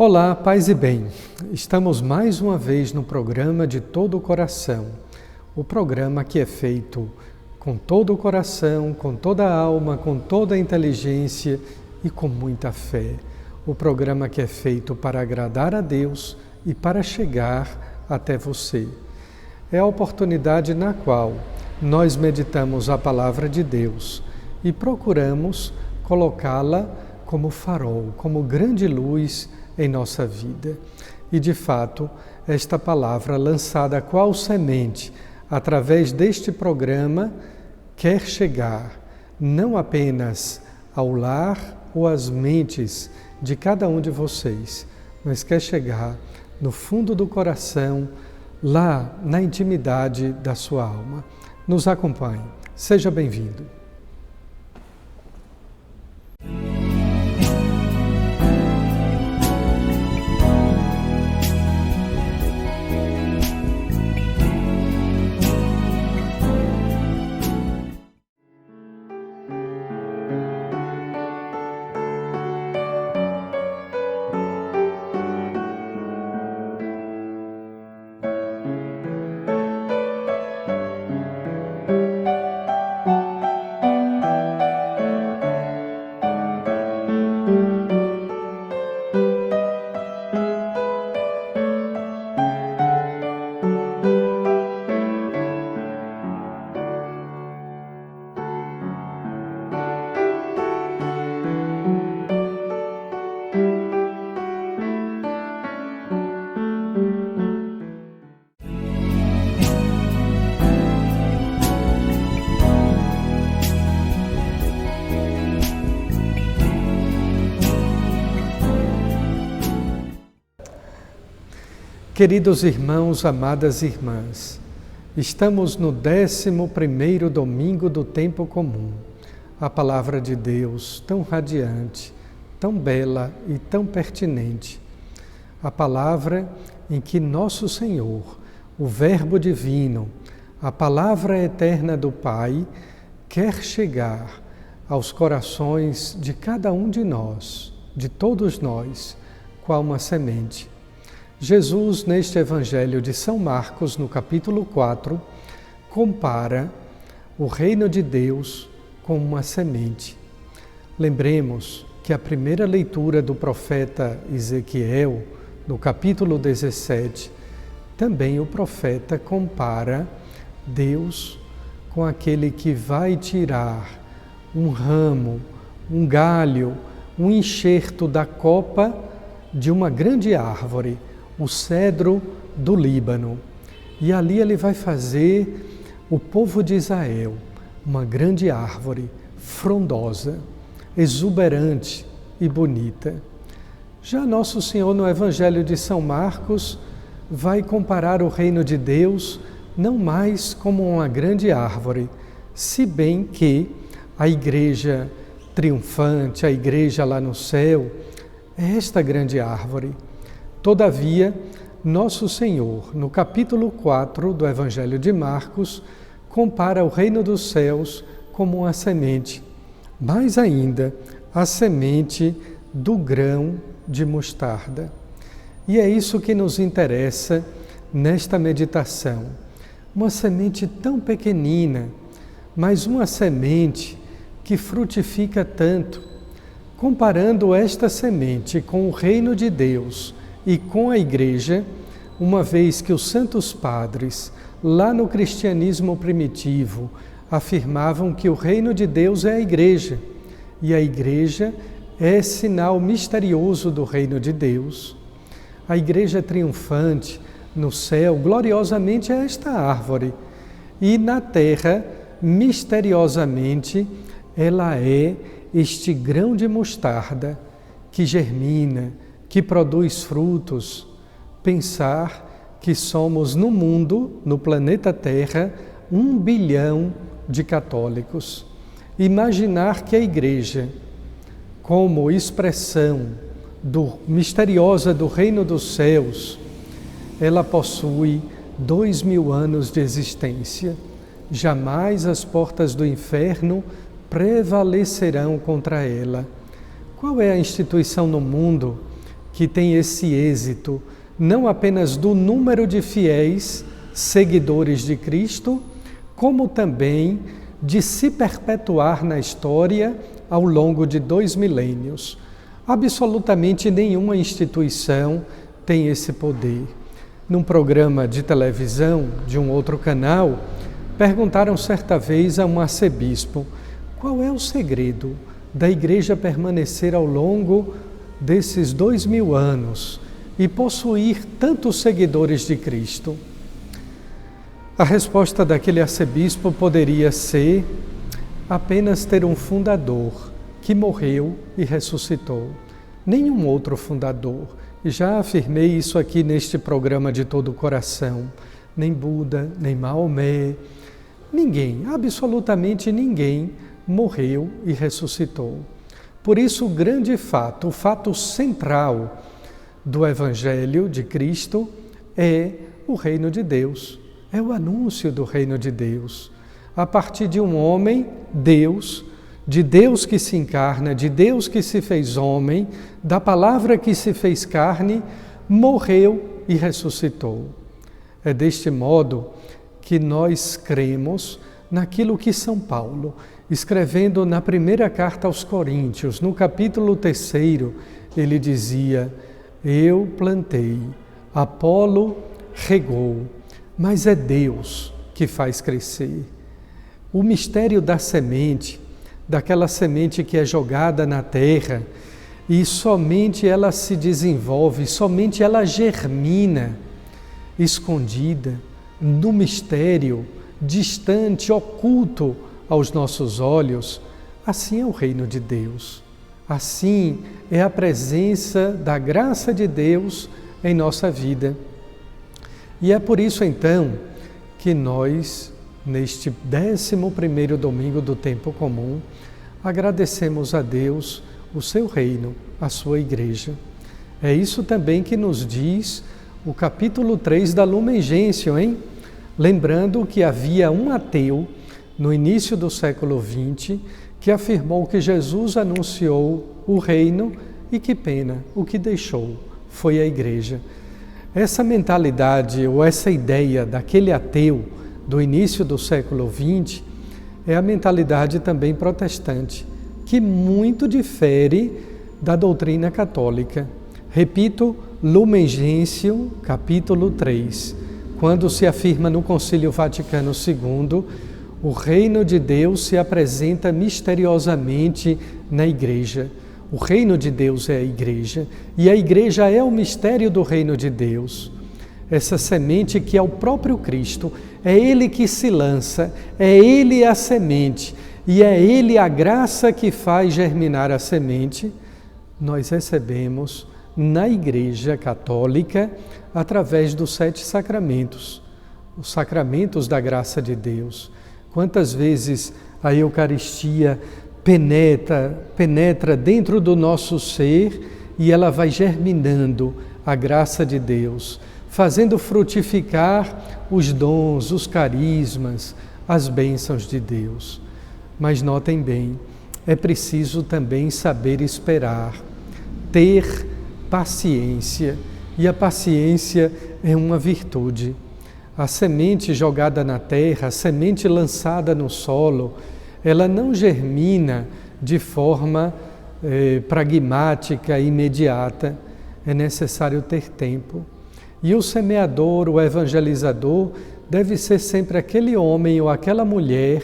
Olá, paz e bem. Estamos mais uma vez no programa de todo o coração. O programa que é feito com todo o coração, com toda a alma, com toda a inteligência e com muita fé. O programa que é feito para agradar a Deus e para chegar até você. É a oportunidade na qual nós meditamos a palavra de Deus e procuramos colocá-la como farol, como grande luz em nossa vida. E de fato, esta palavra lançada qual semente através deste programa quer chegar não apenas ao lar ou às mentes de cada um de vocês, mas quer chegar no fundo do coração, lá na intimidade da sua alma. Nos acompanhe. Seja bem-vindo. Queridos irmãos, amadas irmãs, estamos no 11º domingo do tempo comum. A palavra de Deus, tão radiante, tão bela e tão pertinente. A palavra em que nosso Senhor, o Verbo divino, a palavra eterna do Pai, quer chegar aos corações de cada um de nós, de todos nós, qual uma semente. Jesus, neste Evangelho de São Marcos, no capítulo 4, compara o reino de Deus com uma semente. Lembremos que a primeira leitura do profeta Ezequiel, no capítulo 17, também o profeta compara Deus com aquele que vai tirar um ramo, um galho, um enxerto da copa de uma grande árvore, o cedro do Líbano. E ali ele vai fazer o povo de Israel uma grande árvore frondosa, exuberante e bonita. Já Nosso Senhor, no Evangelho de São Marcos, vai comparar o reino de Deus não mais como uma grande árvore, se bem que a igreja triunfante, a igreja lá no céu, é esta grande árvore. Todavia, Nosso Senhor, no capítulo 4 do Evangelho de Marcos, compara o reino dos céus como uma semente, mais ainda, a semente do grão de mostarda. E é isso que nos interessa nesta meditação. Uma semente tão pequenina, mas uma semente que frutifica tanto. Comparando esta semente com o reino de Deus e com a Igreja, uma vez que os santos padres, lá no cristianismo primitivo, afirmavam que o reino de Deus é a Igreja, e a Igreja é sinal misterioso do reino de Deus. A Igreja triunfante no céu, gloriosamente, é esta árvore, e na terra, misteriosamente, ela é este grão de mostarda que germina, que produz frutos. Pensar que somos no mundo, no planeta Terra, 1 bilhão de católicos. Imaginar que a Igreja, como expressão misteriosa do reino dos céus, ela possui 2000 anos de existência. Jamais as portas do inferno prevalecerão contra ela. Qual é a instituição no mundo que tem esse êxito, não apenas do número de fiéis, seguidores de Cristo, como também de se perpetuar na história ao longo de 2 milênios. Absolutamente nenhuma instituição tem esse poder. Num programa de televisão de um outro canal, perguntaram certa vez a um arcebispo: qual é o segredo da Igreja permanecer ao longo desses 2000 anos e possuir tantos seguidores de Cristo? A resposta daquele arcebispo poderia ser apenas ter um fundador que morreu e ressuscitou. Nenhum outro fundador. E já afirmei isso aqui neste programa de todo o coração. Nem Buda, nem Maomé, ninguém, absolutamente ninguém, morreu e ressuscitou. Por isso, o grande fato, o fato central do Evangelho de Cristo é o reino de Deus, é o anúncio do reino de Deus. A partir de um homem, Deus, de Deus que se encarna, de Deus que se fez homem, da palavra que se fez carne, morreu e ressuscitou. É deste modo que nós cremos naquilo que São Paulo, escrevendo na primeira carta aos Coríntios, no capítulo 3, ele dizia: eu plantei, Apolo regou, mas é Deus que faz crescer. O mistério da semente, daquela semente que é jogada na terra e somente ela se desenvolve, somente ela germina, escondida, no mistério, distante, oculto aos nossos olhos. Assim é o reino de Deus. Assim é a presença da graça de Deus em nossa vida. E é por isso então que nós, neste 11º domingo do tempo comum, agradecemos a Deus o seu reino, a sua igreja. É isso também que nos diz o capítulo 3 da Lumen Gentium, hein? Lembrando que havia um ateu no início do século XX que afirmou que Jesus anunciou o reino e que pena, o que deixou foi a igreja. Essa mentalidade ou essa ideia daquele ateu do início do século XX é a mentalidade também protestante, que muito difere da doutrina católica. Repito, Lumen Gentium, capítulo 3, quando se afirma no Concílio Vaticano II, o reino de Deus se apresenta misteriosamente na igreja. O reino de Deus é a igreja, e a igreja é o mistério do reino de Deus. Essa semente que é o próprio Cristo, é Ele que se lança, é Ele a semente, e é Ele a graça que faz germinar a semente. Nós recebemos na Igreja Católica através dos 7 sacramentos, os sacramentos da graça de Deus. Quantas vezes a Eucaristia penetra dentro do nosso ser e ela vai germinando a graça de Deus, fazendo frutificar os dons, os carismas, as bênçãos de Deus. Mas notem bem, é preciso também saber esperar, ter paciência, e a paciência é uma virtude. A semente jogada na terra, a semente lançada no solo, ela não germina de forma pragmática e imediata. É necessário ter tempo. E o semeador, o evangelizador, deve ser sempre aquele homem ou aquela mulher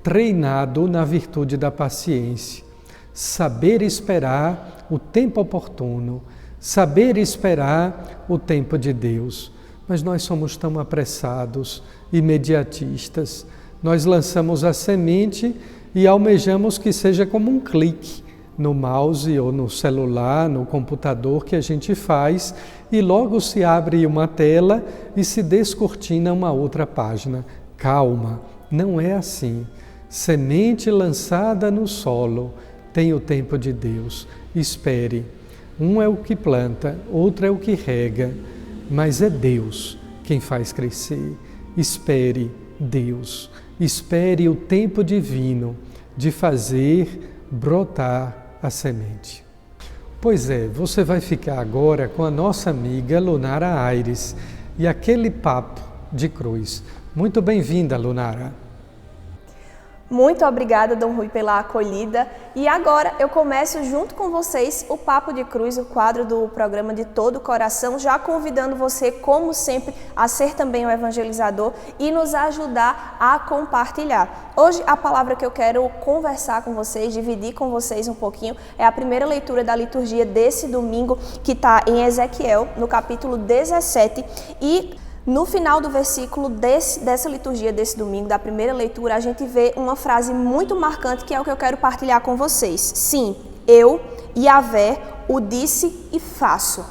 treinado na virtude da paciência. Saber esperar o tempo oportuno, saber esperar o tempo de Deus. Mas nós somos tão apressados, imediatistas. Nós lançamos a semente e almejamos que seja como um clique no mouse ou no celular, no computador que a gente faz, e logo se abre uma tela e se descortina uma outra página. Calma, não é assim. Semente lançada no solo tem o tempo de Deus. Espere. Um é o que planta, outro é o que rega, mas é Deus quem faz crescer. Espere Deus. Espere o tempo divino de fazer brotar a semente. Pois é, você vai ficar agora com a nossa amiga Lunara Aires e aquele papo de cruz. Muito bem-vinda, Lunara. Muito obrigada, Dom Rui, pela acolhida. E agora eu começo junto com vocês o Papo de Cruz, o quadro do programa De Todo o Coração, já convidando você, como sempre, a ser também um evangelizador e nos ajudar a compartilhar. Hoje a palavra que eu quero conversar com vocês, dividir com vocês um pouquinho, é a primeira leitura da liturgia desse domingo, que está em Ezequiel, no capítulo 17, e no final do versículo dessa liturgia desse domingo, da primeira leitura, a gente vê uma frase muito marcante que é o que eu quero partilhar com vocês. Sim, eu, Yahvé, o disse e faço.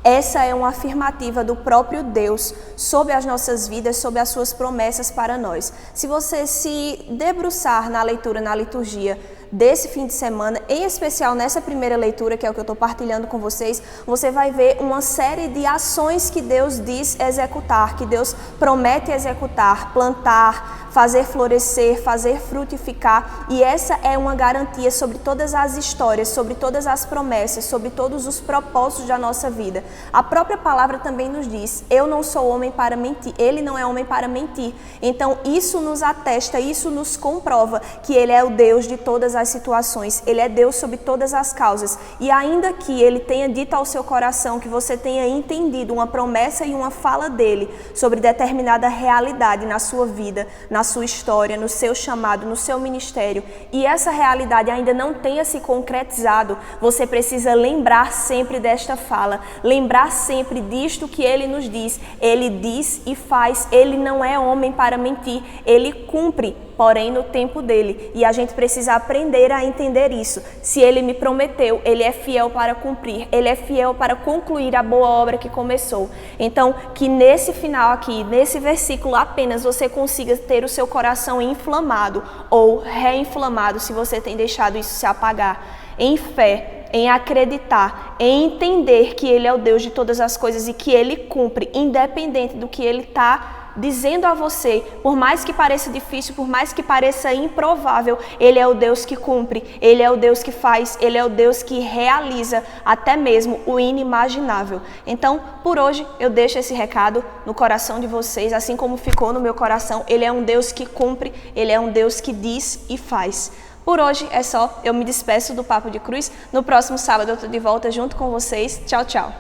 Essa é uma afirmativa do próprio Deus sobre as nossas vidas, sobre as suas promessas para nós. Se você se debruçar na leitura, na liturgia desse fim de semana, em especial nessa primeira leitura, que é o que eu estou partilhando com vocês, você vai ver uma série de ações que Deus diz executar, que Deus promete executar, plantar, fazer florescer, fazer frutificar, e essa é uma garantia sobre todas as histórias, sobre todas as promessas, sobre todos os propósitos da nossa vida. A própria palavra também nos diz, eu não sou homem para mentir, ele não é homem para mentir. Então isso nos atesta, isso nos comprova que ele é o Deus de todas as situações, ele é Deus sobre todas as causas, e ainda que ele tenha dito ao seu coração, que você tenha entendido uma promessa e uma fala dele sobre determinada realidade na sua vida, na sua história, no seu chamado, no seu ministério, e essa realidade ainda não tenha se concretizado, você precisa lembrar sempre desta fala, lembrar sempre disto que ele nos diz, ele diz e faz, ele não é homem para mentir, ele cumpre, porém no tempo dele, e a gente precisa aprender a entender isso. Se ele me prometeu, ele é fiel para cumprir, ele é fiel para concluir a boa obra que começou. Então, que nesse final aqui, nesse versículo apenas, você consiga ter o seu coração inflamado ou reinflamado, se você tem deixado isso se apagar, em fé, em acreditar, em entender que ele é o Deus de todas as coisas e que ele cumpre, independente do que ele está dizendo a você, por mais que pareça difícil, por mais que pareça improvável, ele é o Deus que cumpre, ele é o Deus que faz, ele é o Deus que realiza até mesmo o inimaginável. Então, por hoje, eu deixo esse recado no coração de vocês, assim como ficou no meu coração, ele é um Deus que cumpre, ele é um Deus que diz e faz. Por hoje é só, eu me despeço do Papo de Cruz, no próximo sábado eu estou de volta junto com vocês, tchau, tchau.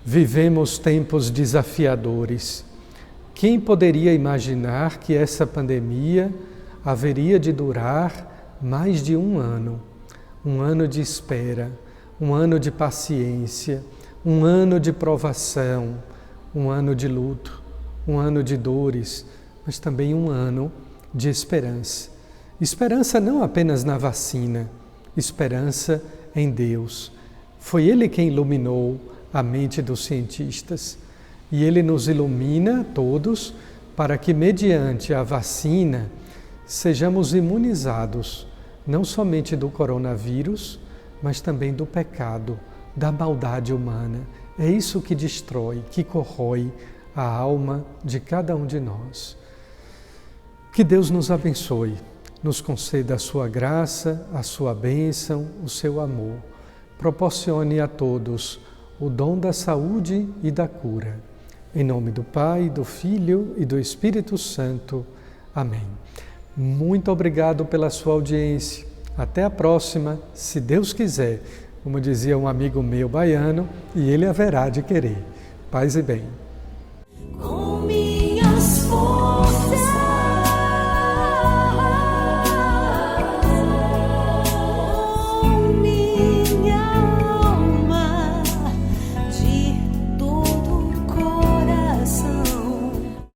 Vivemos tempos desafiadores. Quem poderia imaginar que essa pandemia haveria de durar mais de um ano de espera, um ano de paciência, um ano de provação, um ano de luto, um ano de dores, mas também um ano de esperança. Esperança não apenas na vacina, esperança em Deus. Foi Ele quem iluminou a mente dos cientistas. E Ele nos ilumina todos para que, mediante a vacina, sejamos imunizados, não somente do coronavírus, mas também do pecado, da maldade humana. É isso que destrói, que corrói a alma de cada um de nós. Que Deus nos abençoe, nos conceda a sua graça, a sua bênção, o seu amor. Proporcione a todos o dom da saúde e da cura. Em nome do Pai, do Filho e do Espírito Santo. Amém. Muito obrigado pela sua audiência. Até a próxima, se Deus quiser. Como dizia um amigo meu baiano, e ele haverá de querer. Paz e bem.